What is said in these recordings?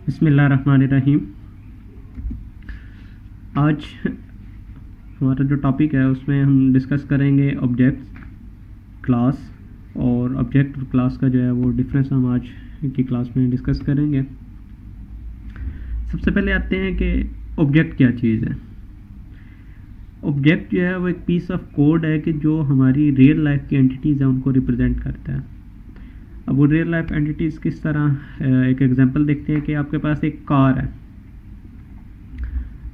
बिस्मिल्लाहिर्रहमानिर्रहीम। आज हमारा जो टॉपिक है उसमें हम डिस्कस करेंगे ऑब्जेक्ट्स, क्लास और ऑब्जेक्ट और क्लास का जो है वो डिफरेंस हम आज की क्लास में डिस्कस करेंगे। सबसे पहले आते हैं कि ऑब्जेक्ट क्या चीज़ है। ऑब्जेक्ट जो है वो एक पीस ऑफ कोड है कि जो हमारी रियल लाइफ की एंटिटीज़ हैं उनको रिप्रेजेंट करता है। अब वो रियल लाइफ एंटिटीज़ किस तरह, एक एग्जांपल देखते हैं कि आपके पास एक कार है।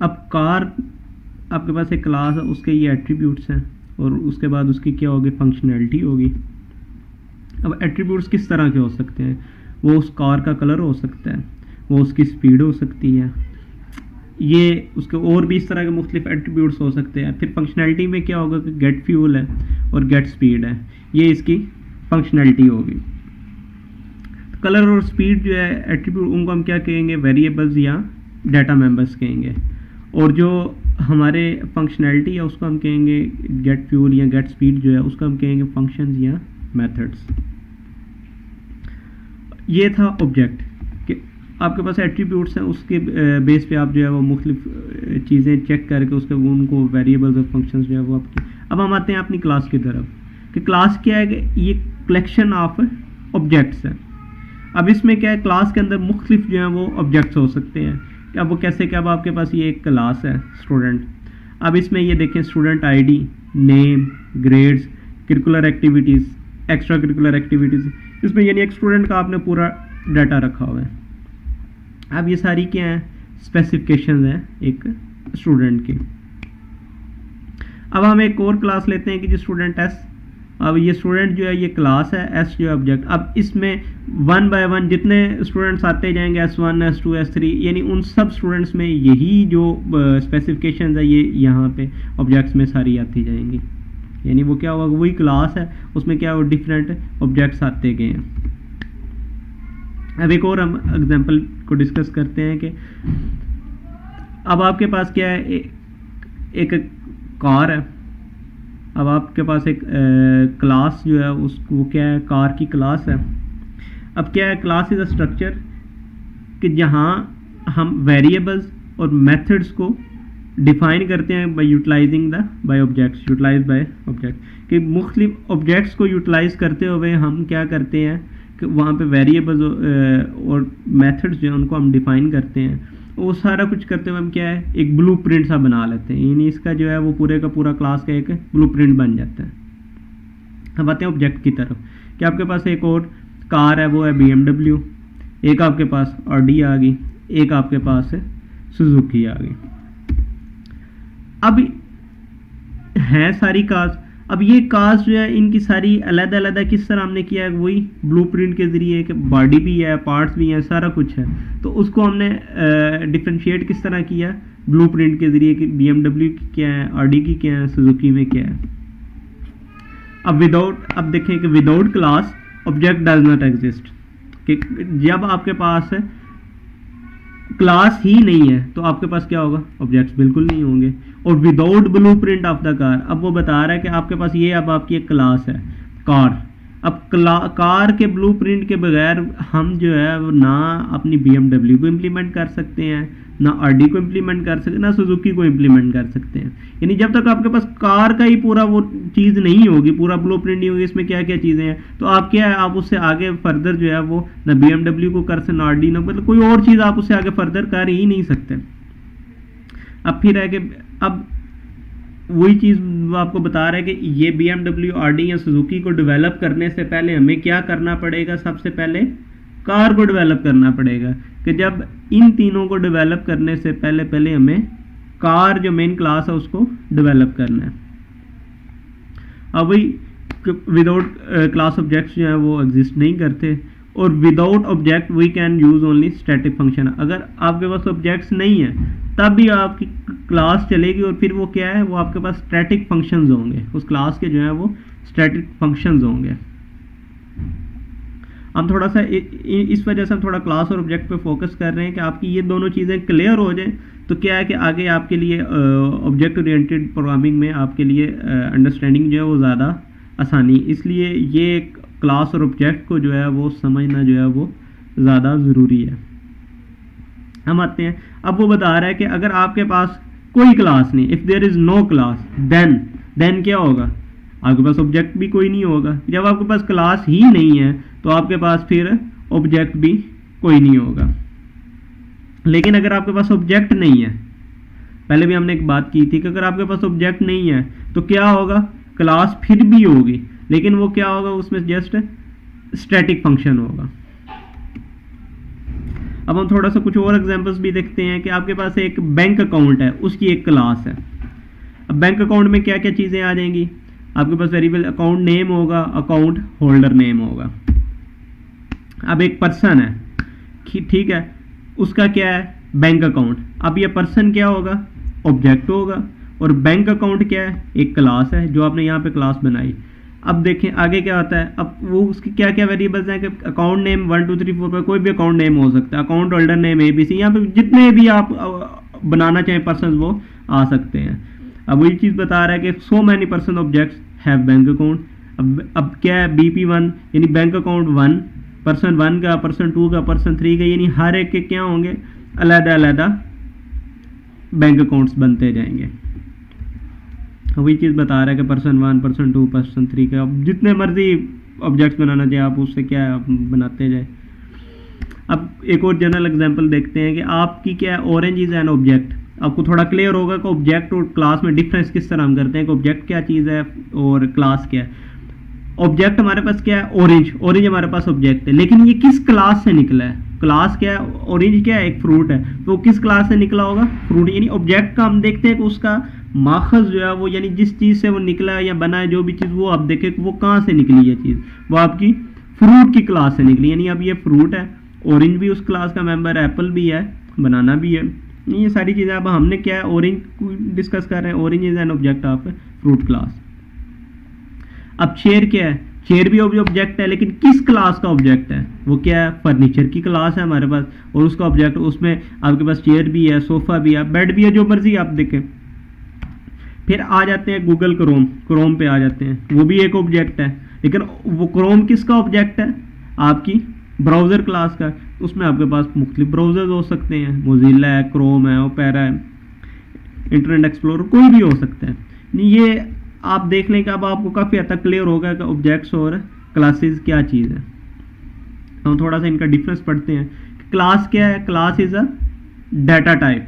अब कार आपके पास एक क्लास है, उसके ये एट्रीब्यूट्स हैं और उसके बाद उसकी क्या होगी, फंक्शनैलिटी होगी। अब एट्रीब्यूट्स किस तरह के हो सकते हैं? वो उस कार का कलर हो सकता है, वो उसकी स्पीड हो सकती है, ये उसके और भी इस तरह के मुख्तलिफ एट्रीब्यूट्स हो सकते हैं। फिर फंक्शनैलिटी में क्या होगा कि गेट फ्यूल है और गेट स्पीड है, ये इसकी फंक्शनैलिटी होगी। कलर और स्पीड जो है एट्रीब्यूट, उनको हम क्या कहेंगे, वेरिएबल्स या डाटा मेंबर्स कहेंगे। और जो हमारे फंक्शनैलिटी है उसको हम कहेंगे गेट फ्यूल या गेट स्पीड, जो है उसको हम कहेंगे फंक्शंस या मेथड्स। ये था ऑब्जेक्ट कि आपके पास एट्रीब्यूट्स हैं, उसके बेस पे आप जो है वो मुख्तलिफ चीज़ें चेक करके उसके उनको वेरिएबल्स और फंक्शंस जो है वो आपकी। अब हम आते हैं अपनी क्लास की तरफ कि क्लास क्या है कि ये कलेक्शन ऑफ ऑब्जेक्ट्स है। अब इसमें क्या है, क्लास के अंदर मुख्तलिफ जो है वो ऑब्जेक्ट्स हो सकते हैं। अब वो कैसे, क्या, अब आपके पास ये एक क्लास है स्टूडेंट। अब इसमें ये देखें student ID, name, grades, curricular activities, extra curricular activities, इसमें यानी एक स्टूडेंट का आपने पूरा डाटा रखा हुआ है। अब ये सारी क्या है, स्पेसिफिकेशन है एक स्टूडेंट की। अब हम एक और क्लास लेते हैं कि जो स्टूडेंट एस। अब ये स्टूडेंट जो है ये क्लास है, एस जो है ऑब्जेक्ट। अब इसमें 1 बाय 1 जितने स्टूडेंट्स आते जाएंगे, S1, S2, S3, यानी उन सब स्टूडेंट्स में यही जो स्पेसिफिकेशंस है ये यहाँ पे ऑब्जेक्ट्स में सारी आती जाएंगी। यानी वो क्या होगा, वही क्लास है, उसमें क्या हो, डिफरेंट ऑब्जेक्ट्स आते गए हैं। अब एक और हम एग्जांपल को डिस्कस करते हैं कि अब आपके पास क्या है, एक कार है। अब आपके पास एक क्लास जो है उसको क्या है, कार की क्लास है। अब क्या है, क्लास इज़ अ स्ट्रक्चर कि जहाँ हम वेरिएबल्स और मेथड्स को डिफाइन करते हैं by utilising the by objects, utilise by object कि मुख्तलिफ ऑब्जेक्ट्स को यूटिलाइज करते हुए हम क्या करते हैं कि वहाँ पे वेरिएबल्स और मेथड्स जो हैं उनको हम डिफाइन करते हैं। वो सारा कुछ करते हुए हम क्या है, एक ब्लूप्रिंट सा बना लेते हैं। यानी इसका जो है वो पूरे का पूरा क्लास का एक ब्लूप्रिंट बन जाता है। अब आते हैं ऑब्जेक्ट की तरफ कि आपके पास एक और कार है, वो है BMW, एक आपके पास ऑडी आ गई, एक आपके पास है सुजुकी आ गई। अब हैं सारी कार्स। अब ये कार्स जो है इनकी सारी अलग अलग किस तरह हमने किया है, वही ब्लूप्रिंट के ज़रिए कि बॉडी भी है, पार्ट्स भी हैं, सारा कुछ है। तो उसको हमने डिफ्रेंशिएट किस तरह किया, ब्लूप्रिंट के ज़रिए कि BMW की क्या है, ऑडी की क्या है, सुजुकी में क्या है। अब देखें कि without class object does not exist, कि जब आपके पास क्लास ही नहीं है तो आपके पास क्या होगा, ऑब्जेक्ट्स बिल्कुल नहीं होंगे। और without blueprint of the car, अब वो बता रहा है कि आपके पास ये अब आपकी एक क्लास है कार। अब कार के ब्लूप्रिंट के बगैर हम जो है वो ना अपनी BMW को इम्प्लीमेंट कर सकते हैं, ना ऑडी को इम्प्लीमेंट कर सकते, ना सुजुकी को इम्प्लीमेंट कर सकते हैं। यानी जब तक आपके पास कार का ही पूरा वो चीज़ नहीं होगी, पूरा ब्लूप्रिंट नहीं होगी, इसमें क्या क्या चीज़ें हैं, तो आप क्या है, आप उससे आगे फर्दर जो है वो ना BMW को कर सकते, ना ऑडी, ना मतलब कोई और चीज़ आप उससे आगे फर्दर कर ही नहीं सकते। अब फिर है कि अब वही चीज़ वो आपको बता रहा है कि ये BMW, ऑडी या सुजुकी को डेवलप करने से पहले हमें क्या करना पड़ेगा, सबसे पहले कार को डेवलप करना पड़ेगा। कि जब इन तीनों को डेवलप करने से पहले हमें कार जो मेन क्लास है उसको डेवलप करना है। अब वही विदाउट क्लास ऑब्जेक्ट्स जो है वो एग्जिस्ट नहीं करते, और without object we can use only static function. अगर आपके पास ऑब्जेक्ट्स नहीं है तब भी आपकी क्लास चलेगी, और फिर वो क्या है, वो आपके पास स्टैटिक फंक्शंस होंगे, उस क्लास के जो है वो स्टैटिक फंक्शंस होंगे। हम थोड़ा सा इस वजह से हम थोड़ा क्लास और ऑब्जेक्ट पे फोकस कर रहे हैं कि आपकी ये दोनों चीज़ें क्लियर हो जाएं, तो क्या है कि आगे आपके लिए ऑब्जेक्ट ओरिएंटेड प्रोग्रामिंग में आपके लिए अंडरस्टैंडिंग जो है वो ज़्यादा आसानी। इसलिए ये क्लास और ऑब्जेक्ट को जो है वो समझना जो है वो ज़्यादा ज़रूरी है। हम आते हैं, अब वो बता रहा है कि अगर आपके पास कोई क्लास नहीं, if there is no class then क्या होगा, आपके पास ऑब्जेक्ट भी कोई नहीं होगा। जब आपके पास क्लास ही नहीं है तो आपके पास फिर ऑब्जेक्ट भी कोई नहीं होगा। लेकिन अगर आपके पास ऑब्जेक्ट नहीं है, पहले भी हमने एक बात की थी कि अगर आपके पास ऑब्जेक्ट नहीं है तो क्या होगा, क्लास फिर भी होगी, लेकिन वो क्या होगा, उसमें जस्ट स्टैटिक फंक्शन होगा। अब हम थोड़ा सा कुछ और एग्जांपल्स भी देखते हैं कि आपके पास एक बैंक अकाउंट है, उसकी एक क्लास है। अब बैंक अकाउंट में क्या क्या चीज़ें आ जाएंगी, आपके पास वेरिएबल अकाउंट नेम होगा, अकाउंट होल्डर नेम होगा। अब एक पर्सन है, ठीक है, उसका क्या है, बैंक अकाउंट। अब ये पर्सन क्या होगा, ऑब्जेक्ट होगा, और बैंक अकाउंट क्या है, एक क्लास है जो आपने यहाँ पे क्लास बनाई। अब देखें आगे क्या होता है, अब वो उसकी क्या क्या वेरिएबल्स हैं कि अकाउंट नेम 1 2 3 4 5, कोई भी अकाउंट नेम हो सकता है, अकाउंट होल्डर नेम ABC, यहाँ पे जितने भी आप बनाना चाहें पर्सन वो आ सकते हैं। अब वही चीज़ बता रहा है कि so many person objects have bank account. अब क्या है, BP1 यानी बैंक अकाउंट 1, पर्सन 1 का, पर्सन 2 का, पर्सन 3 का, यानी हर एक के क्या होंगे, अलग-अलग बैंक अकाउंट्स बनते जाएंगे। वही चीज़ बता रहा है कि पर्सन 1, पर्सन 2, पर्सन 3 का, अब जितने मर्जी ऑब्जेक्ट्स बनाना चाहिए आप उससे क्या है, आप बनाते जाए। अब एक और जनरल एग्जांपल देखते हैं कि आपकी क्या है, ऑरेंज इज एन ऑब्जेक्ट। आपको थोड़ा क्लियर होगा कि ऑब्जेक्ट और क्लास में डिफरेंस किस तरह हम करते हैं कि ऑब्जेक्ट क्या चीज़ है और क्लास क्या है। ऑब्जेक्ट हमारे पास क्या है, ऑरेंज हमारे पास ऑब्जेक्ट है, लेकिन ये किस क्लास से निकला है, क्लास क्या है, ऑरेंज क्या है, एक फ्रूट है, तो किस क्लास से निकला होगा, फ्रूट। यानी ऑब्जेक्ट का हम देखते हैं कि उसका माखज जो है वो, यानी जिस चीज़ से वो निकला है या बना है जो भी चीज़, वो आप देखें कि वो कहाँ से निकली है चीज़, वो आपकी फ्रूट की क्लास से निकली। यानी अब ये फ्रूट है, ऑरेंज भी उस क्लास का मेंबर है, एप्पल भी है, बनाना भी है, ये सारी चीज़ें। अब हमने क्या है, ऑरेंज को डिस्कस कर रहे हैं, orange is an object of fruit class. अब चेयर क्या है, चेयर भी ऑब्जेक्ट है, लेकिन किस क्लास का ऑब्जेक्ट है, वो क्या है, फर्नीचर की क्लास है हमारे पास, और उसका ऑब्जेक्ट, उसमें आपके पास चेयर भी है, सोफा भी है, बेड भी है, जो मर्जी आप देखें। फिर आ जाते हैं गूगल क्रोम पे आ जाते हैं, वो भी एक ऑब्जेक्ट है, लेकिन वो क्रोम किसका ऑब्जेक्ट है, आपकी ब्राउज़र क्लास का। उसमें आपके पास मुख्तलिफ ब्राउज़र्स हो सकते हैं, मोजिला है, क्रोम है, ओपेरा है, इंटरनेट एक्सप्लोरर, कोई भी हो सकता है। ये आप देख लें कि अब आपको काफ़ी हद तक क्लियर होगा कि ऑब्जेक्ट्स और क्लासेस क्या चीज़ है। हम थोड़ा सा इनका डिफरेंस पढ़ते हैं। क्लास क्या है, class is a data type.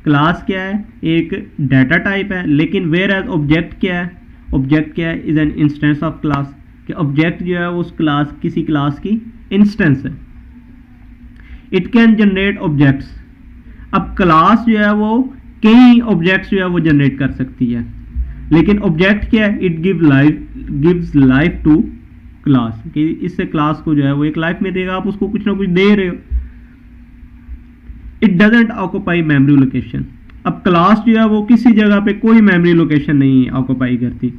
Class क्या है, एक डाटा टाइप है, लेकिन वेयर एज ऑब्जेक्ट क्या है, ऑब्जेक्ट क्या है, is an instance of class, कि ऑब्जेक्ट जो है उस क्लास, किसी क्लास की इंस्टेंस है। It can generate objects. अब क्लास जो है वो कई ऑब्जेक्ट्स जो है वो जनरेट कर सकती है, लेकिन ऑब्जेक्ट क्या है, it gives life to class, कि इससे क्लास को जो है वो एक लाइफ में देगा, आप उसको कुछ ना कुछ दे रहे हो। It doesn't occupy memory location. अब क्लास जो है वो किसी जगह पे कोई मेमोरी लोकेशन नहीं ऑक्यूपाई करती,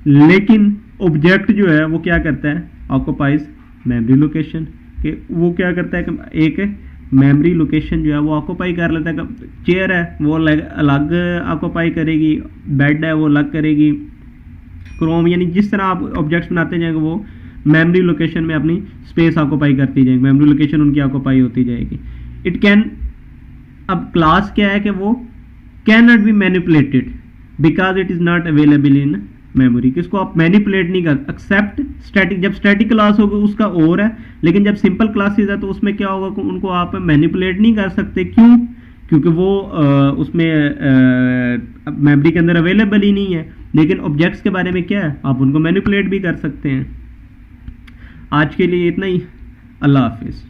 लेकिन ऑब्जेक्ट जो है वो क्या करता है, ऑक्यूपाइज मेमोरी लोकेशन, कि वो क्या करता है कि एक मेमोरी लोकेशन जो है वो ऑक्यूपाई कर लेता है। चेयर है वो अलग ऑक्यूपाई करेगी, बेड है वो अलग करेगी, क्रोम, यानी जिस तरह आप ऑब्जेक्ट्स बनाते जाएंगे वो मेमोरी लोकेशन में अपनी स्पेस ऑक्यूपाई करती जाएगी, मेमोरी लोकेशन उनकी ऑक्यूपाई होती जाएगी। इट कैन, अब क्लास क्या है कि वो can not be manipulated because it is not available in memory, किसको आप मैनिपुलेट नहीं कर, एक्सेप्ट स्टैटिक। जब स्टैटिक क्लास होगी उसका और है, लेकिन जब सिंपल क्लासेस है तो उसमें क्या होगा कि उनको आप मैनिपुलेट नहीं कर सकते। क्यों? क्योंकि वो उसमें मेमोरी के अंदर अवेलेबल ही नहीं है। लेकिन ऑब्जेक्ट्स के बारे में क्या है, आप उनको मैनिपुलेट भी कर सकते हैं। आज के लिए इतना ही, अल्लाह हाफिज़।